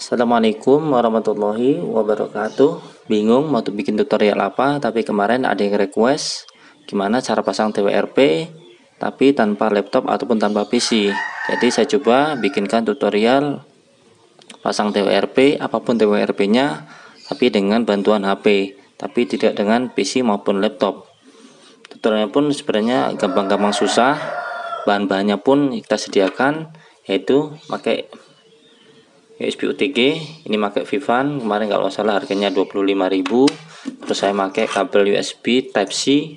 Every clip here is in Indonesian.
Assalamualaikum warahmatullahi wabarakatuh. Bingung mau bikin tutorial apa, tapi kemarin ada yang request gimana cara pasang TWRP tapi tanpa laptop ataupun tanpa PC. Jadi saya coba bikinkan tutorial pasang TWRP, apapun TWRP-nya, tapi dengan bantuan HP, tapi tidak dengan PC maupun laptop. Tutorialnya pun sebenarnya gampang-gampang susah. Bahan-bahannya pun kita sediakan, yaitu pakai USB OTG, ini pakai Vivan, kemarin kalau salah harganya 25.000. Terus saya pakai kabel USB Type C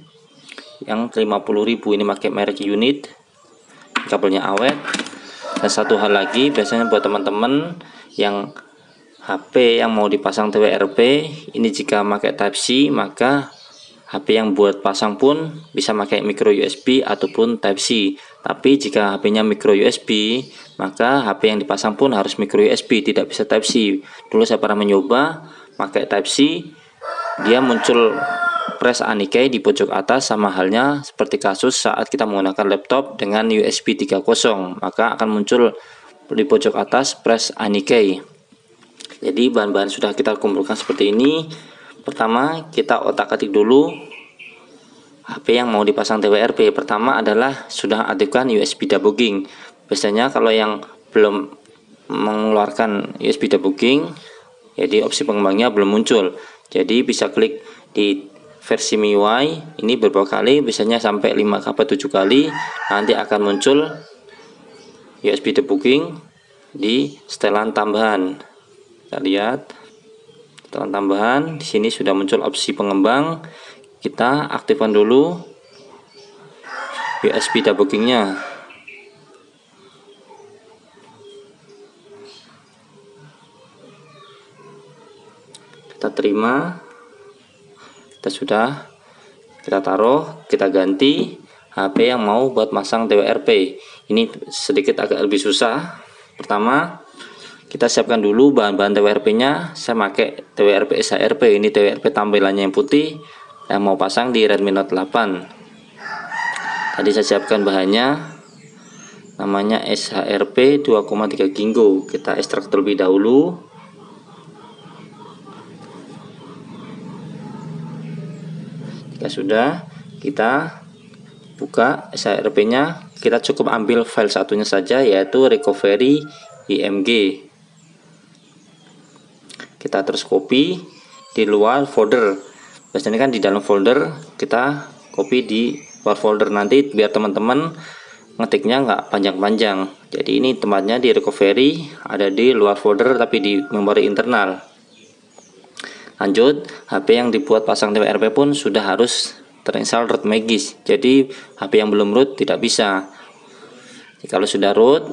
yang 50.000, ini pakai merek unit, kabelnya awet. Dan satu hal lagi, biasanya buat teman-teman yang HP yang mau dipasang TWRP, ini jika pakai Type C, maka HP yang buat pasang pun bisa pakai micro USB ataupun Type C. Tapi jika HP-nya micro USB, maka HP yang dipasang pun harus micro USB, tidak bisa Type C. Dulu saya pernah mencoba pakai Type C, dia muncul press Anike di pojok atas, sama halnya seperti kasus saat kita menggunakan laptop dengan USB 3.0, maka akan muncul di pojok atas press Anike. Jadi bahan-bahan sudah kita kumpulkan seperti ini. Pertama, kita otak-atik dulu HP yang mau dipasang TWRP. Pertama adalah sudah aktifkan USB debugging. Biasanya kalau yang belum mengeluarkan USB debugging, jadi opsi pengembangnya belum muncul. Jadi bisa klik di versi MIUI ini beberapa kali, biasanya sampai 5-7 kali, nanti akan muncul USB debugging di setelan tambahan. Kita lihat setelan tambahan, di sini sudah muncul opsi pengembang. Kita aktifkan dulu USB debuggingnya. Kita terima, kita taruh, kita ganti HP yang mau buat masang TWRP. Ini sedikit agak lebih susah. Pertama, kita siapkan dulu bahan-bahan TWRP-nya. Saya pakai TWRP SHRP, ini TWRP tampilannya yang putih, yang mau pasang di Redmi Note 8. Tadi saya siapkan bahannya, namanya SHRP 2,3 Gingo. Kita ekstrak terlebih dahulu. Jika sudah, kita buka SHRP nya, kita cukup ambil file satunya saja, yaitu recovery img. Kita terus copy di luar folder. Biasanya kan di dalam folder, kita copy di luar folder, nanti biar teman-teman ngetiknya nggak panjang-panjang. Jadi ini tempatnya di recovery, ada di luar folder tapi di memori internal. Lanjut, HP yang dibuat pasang TWRP pun sudah harus terinstall root Magis. Jadi HP yang belum root tidak bisa. Jadi, kalau sudah root,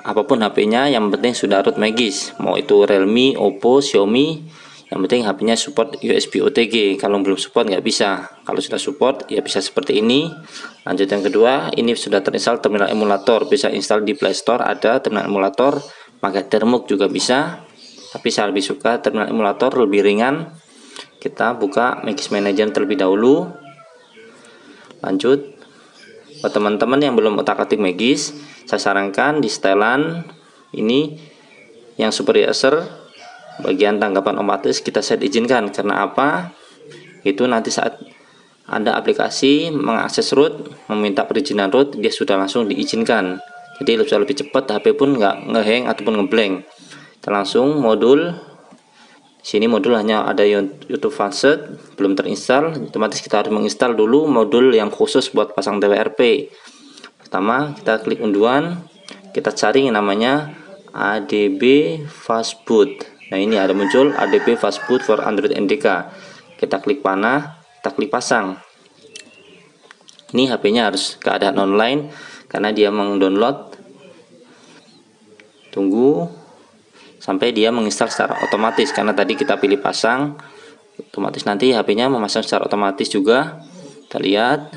apapun HP-nya yang penting sudah root Magis, mau itu Realme, Oppo, Xiaomi, yang penting HP-nya support USB OTG. Kalau belum support nggak bisa. Kalau sudah support ya bisa seperti ini. Lanjut yang kedua, ini sudah terinstall terminal emulator, bisa install di Play Store, ada terminal emulator. Pakai Termux juga bisa, tapi saya lebih suka terminal emulator, lebih ringan. Kita buka Magis Manager terlebih dahulu. Lanjut, buat teman-teman yang belum otak-atik Magis, saya sarankan di setelan ini yang super user, bagian tanggapan otomatis kita set izinkan. Karena apa? Itu nanti saat Anda aplikasi mengakses root, meminta perizinan root, dia sudah langsung diizinkan. Jadi lebih cepat, HP pun nggak ngehang ataupun ngeblank. Kita langsung modul. Sini modul hanya ada YouTube Advanced, belum terinstall, otomatis kita harus menginstal dulu modul yang khusus buat pasang TWRP. Pertama, kita klik unduhan, kita cari yang namanya ADB Fastboot. Nah, ini ada muncul ADB Fastboot for Android NDK. Kita klik panah, kita klik pasang. Ini HP-nya harus keadaan online karena dia mendownload. Tunggu sampai dia menginstal secara otomatis, karena tadi kita pilih pasang, otomatis nanti HP-nya memasang secara otomatis juga. Kita lihat,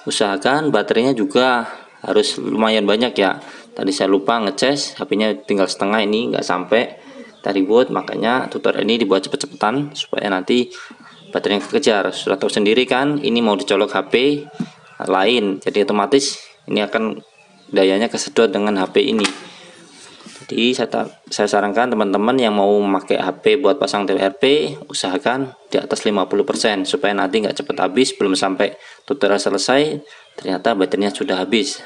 usahakan baterainya juga harus lumayan banyak ya. Tadi saya lupa ngecas, HP-nya tinggal setengah, ini nggak sampai tadi buat, makanya tutorial ini dibuat cepet-cepetan supaya nanti baterainya kekejar. Sudah tahu sendiri kan, ini mau dicolok HP lain, jadi otomatis ini akan dayanya kesedot dengan HP ini. Jadi saya sarankan teman-teman yang mau memakai HP buat pasang TWRP, usahakan di atas 50% supaya nanti nggak cepat habis, belum sampai tutorial selesai ternyata baterainya sudah habis.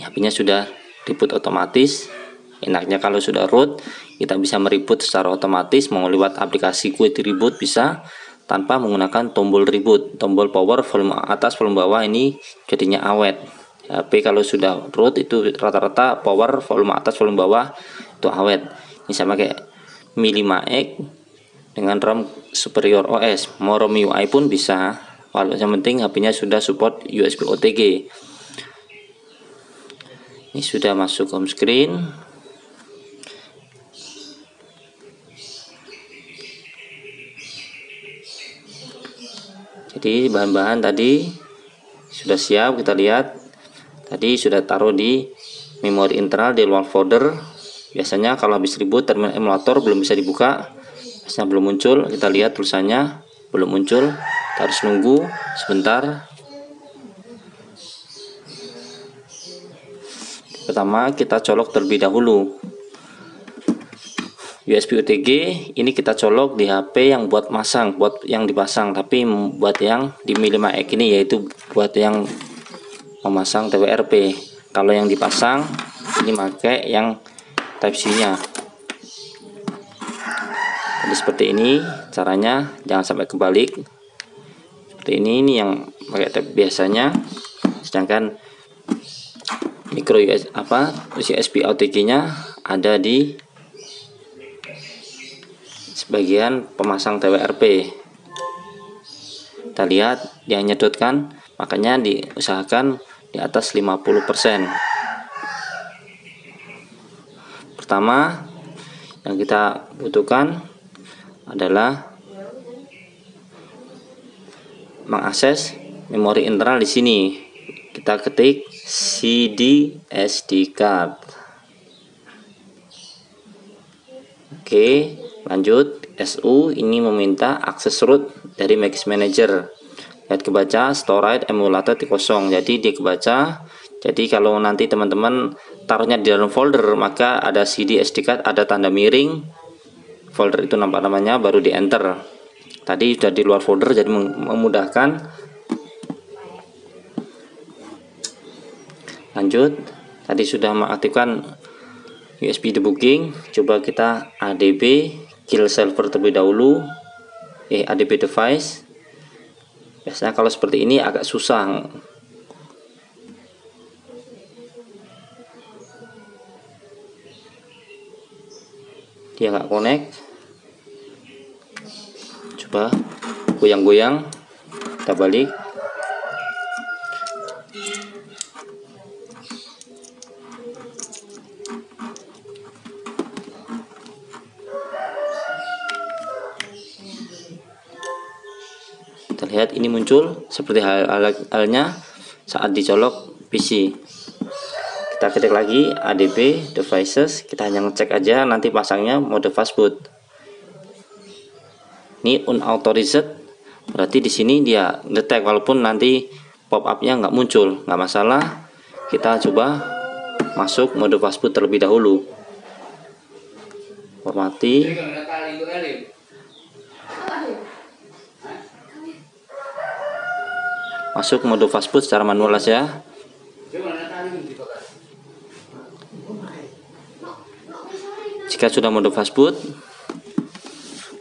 HP-nya sudah reboot otomatis. Enaknya kalau sudah root, kita bisa mereboot secara otomatis, mau lewat aplikasi Quick Reboot bisa, tanpa menggunakan tombol reboot. Tombol power volume atas volume bawah ini jadinya awet. HP kalau sudah root itu rata-rata power volume atas volume bawah itu awet. Ini saya pakai Mi 5X dengan RAM Superior OS, mau ROM UI pun bisa, kalau yang penting HP-nya sudah support USB OTG. Ini sudah masuk home screen. Jadi bahan-bahan tadi sudah siap, kita lihat. Tadi sudah taruh di memori internal di luar folder. Biasanya kalau habis reboot terminal emulator belum bisa dibuka, biasanya belum muncul. Kita lihat tulisannya belum muncul, kita harus nunggu sebentar. Pertama kita colok terlebih dahulu USB OTG. Ini kita colok di HP yang buat masang, buat yang dipasang, tapi buat yang di Mi 5X ini yaitu buat yang memasang TWRP. Kalau yang dipasang ini pakai yang Type C nya. Jadi seperti ini caranya, jangan sampai kebalik. Seperti ini yang pakai type biasanya, sedangkan micro USB OTG nya ada di sebagian pemasang TWRP. Kita lihat dia nyedotkan, makanya diusahakan di atas 50%. Pertama yang kita butuhkan adalah mengakses memori internal di sini. Kita ketik CD SD card. Oke, lanjut. SU ini meminta akses root dari Max Manager. Lihat kebaca storage emulator kosong, jadi dia kebaca. Jadi kalau nanti teman-teman taruhnya di dalam folder, maka ada CD SD card, ada tanda miring, folder itu nampak namanya, baru di enter. Tadi sudah di luar folder, jadi memudahkan. Lanjut, tadi sudah mengaktifkan USB debugging. Coba kita ADB kill server terlebih dahulu, ADB device. Biasanya kalau seperti ini agak susah. Dia nggak connect. Coba goyang-goyang, kita balik. Kita lihat ini muncul seperti halnya saat dicolok PC. Kita ketik lagi ADB devices, kita hanya ngecek aja nanti pasangnya mode fastboot. Ini unauthorized, berarti di sini dia detect walaupun nanti pop up-nya nggak muncul, nggak masalah. Kita coba masuk mode fastboot terlebih dahulu. Formati. Masuk mode fastboot secara manual aja. Jika sudah mode fastboot,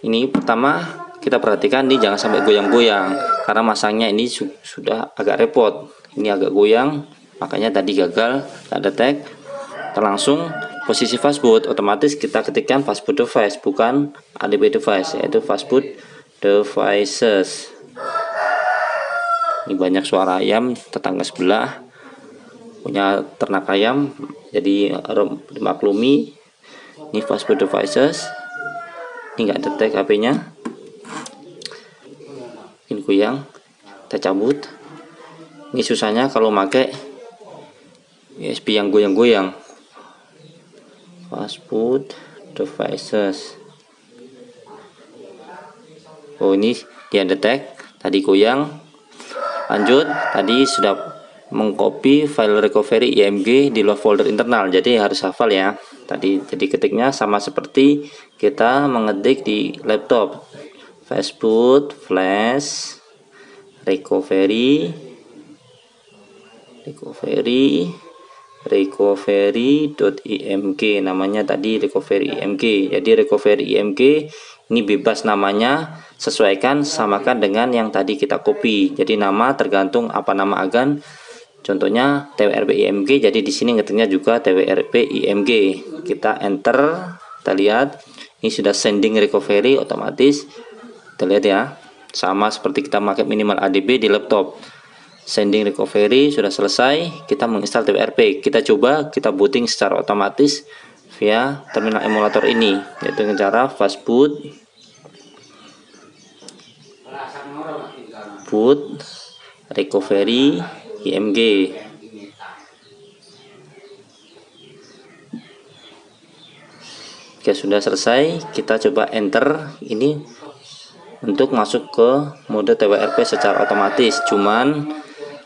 ini pertama kita perhatikan ini jangan sampai goyang-goyang, karena masangnya ini sudah agak repot. Ini agak goyang, makanya tadi gagal, tak detect. Langsung posisi fastboot, otomatis kita ketikkan fastboot device, bukan ADB device, yaitu fastboot devices. Ini banyak suara ayam, tetangga sebelah punya ternak ayam, jadi dimaklumi. Ini fastboot devices, ini nggak detect HP-nya, ini goyang, kita cabut. Ini susahnya kalau pakai USB yang goyang-goyang. Fastboot devices. Oh, ini dia detect, tadi goyang. Lanjut, tadi sudah mengcopy file recovery IMG di luar folder internal. Jadi harus hafal ya. Jadi ketiknya sama seperti kita mengetik di laptop. Fastboot flash recovery.img, namanya tadi recovery img. Jadi recovery img ini bebas namanya, sesuaikan samakan dengan yang tadi kita copy. Jadi nama tergantung apa nama agan. Contohnya twrp img, jadi di sini ngetiknya juga twrp img. Kita enter, kita lihat ini sudah sending recovery otomatis. Kita lihat ya, sama seperti kita pakai minimal ADB di laptop. Sending recovery sudah selesai, kita menginstal twrp. Kita coba kita booting secara otomatis via terminal emulator ini, yaitu dengan cara fastboot boot recovery img. Oke, sudah selesai, kita coba enter ini untuk masuk ke mode twrp secara otomatis. Cuman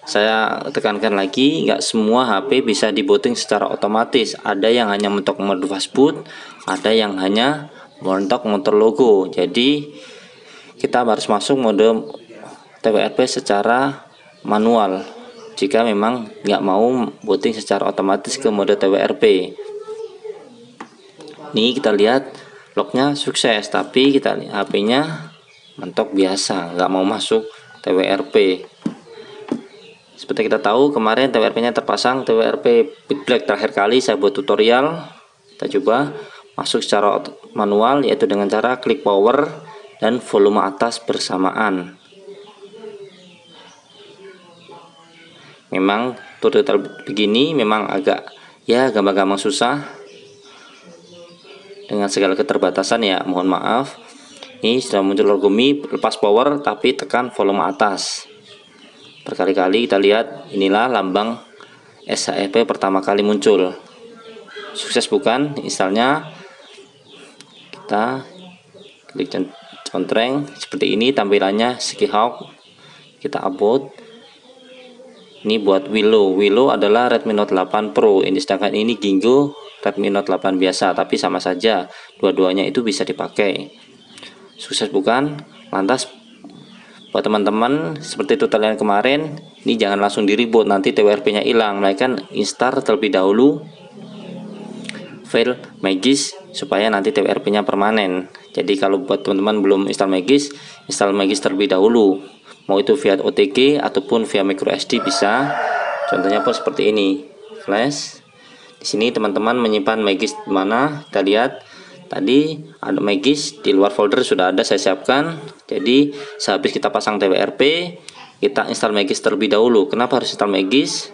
saya tekankan lagi, nggak semua HP bisa di booting secara otomatis. Ada yang hanya mentok mode fastboot, ada yang hanya mentok motor logo. Jadi kita harus masuk mode twrp secara manual jika memang nggak mau booting secara otomatis ke mode twrp. Nih kita lihat lognya sukses, tapi kita lihat HP-nya mentok biasa, nggak mau masuk twrp. Seperti kita tahu kemarin twrp-nya terpasang twrp BitBlack. Terakhir kali saya buat tutorial, kita coba masuk secara manual, yaitu dengan cara klik power dan volume atas bersamaan. Memang tutorial begini memang agak ya gampang-gampang susah dengan segala keterbatasan ya, mohon maaf. Ini sudah muncul logo Mi, lepas power tapi tekan volume atas. Berkali-kali kita lihat, inilah lambang SHFP pertama kali muncul. Sukses bukan installnya? Kita klik contreng seperti ini tampilannya Skihawk. Kita upload. Ini buat Willow adalah Redmi Note 8 Pro. Ini sedangkan ini Ginkgo Redmi Note 8 biasa, tapi sama saja. Dua-duanya itu bisa dipakai. Sukses bukan? Lantas buat teman-teman seperti tutorial kemarin, ini jangan langsung di reboot, nanti twrp-nya hilang, melainkan install terlebih dahulu file Magis supaya nanti twrp-nya permanen. Jadi kalau buat teman-teman belum install Magis terlebih dahulu, mau itu via OTG ataupun via microSD bisa. Contohnya pun seperti ini, flash. Di sini teman-teman menyimpan Magis di mana? Kita lihat tadi ada Magis di luar folder sudah ada saya siapkan. Jadi sehabis kita pasang twrp, kita install Magis terlebih dahulu. Kenapa harus install Magis?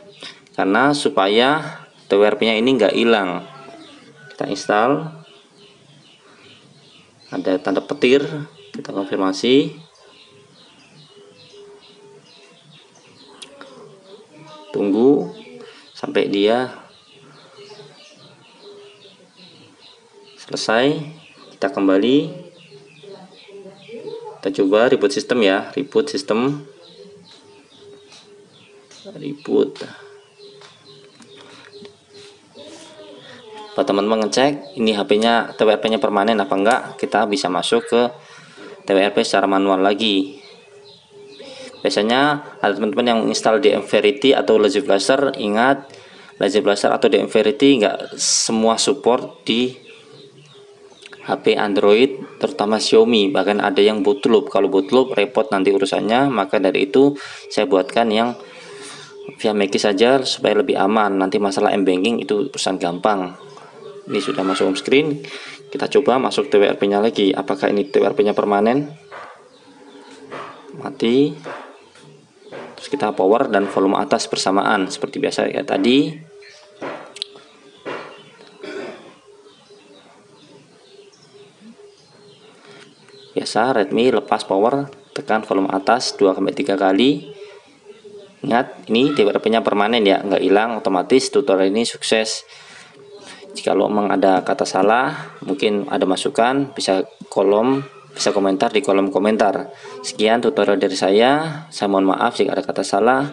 Karena supaya twrp-nya ini nggak hilang. Kita install, ada tanda petir, kita konfirmasi. Tunggu sampai dia selesai, kita kembali, kita coba reboot sistem ya, reboot. Buat teman-teman ngecek ini HP-nya twrp-nya permanen apa enggak, kita bisa masuk ke twrp secara manual lagi. Biasanya ada teman-teman yang install DM Verity atau Lazy Blaster. Ingat, Lazy Blaster atau DM Verity enggak semua support di HP Android, terutama Xiaomi. Bahkan ada yang bootloop. Kalau bootloop repot nanti urusannya, maka dari itu saya buatkan yang via Magis saja supaya lebih aman. Nanti masalah M-banking itu urusan gampang. Ini sudah masuk home screen, kita coba masuk twrp-nya lagi. Apakah ini twrp-nya permanen? Mati. Terus kita power dan volume atas bersamaan seperti biasa ya tadi. Biasa Redmi lepas power, tekan volume atas 2-3 kali. Ingat, ini twrp-nya permanen ya, nggak hilang otomatis. Tutorial ini sukses. Jika memang ada kata salah, mungkin ada masukan, bisa komentar di kolom komentar. Sekian tutorial dari saya mohon maaf jika ada kata salah.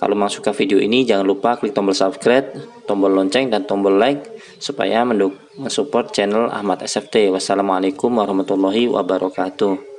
Kalau memang suka video ini, jangan lupa klik tombol subscribe, tombol lonceng, dan tombol like supaya mensupport channel Ahmad SFT. Wassalamualaikum warahmatullahi wabarakatuh.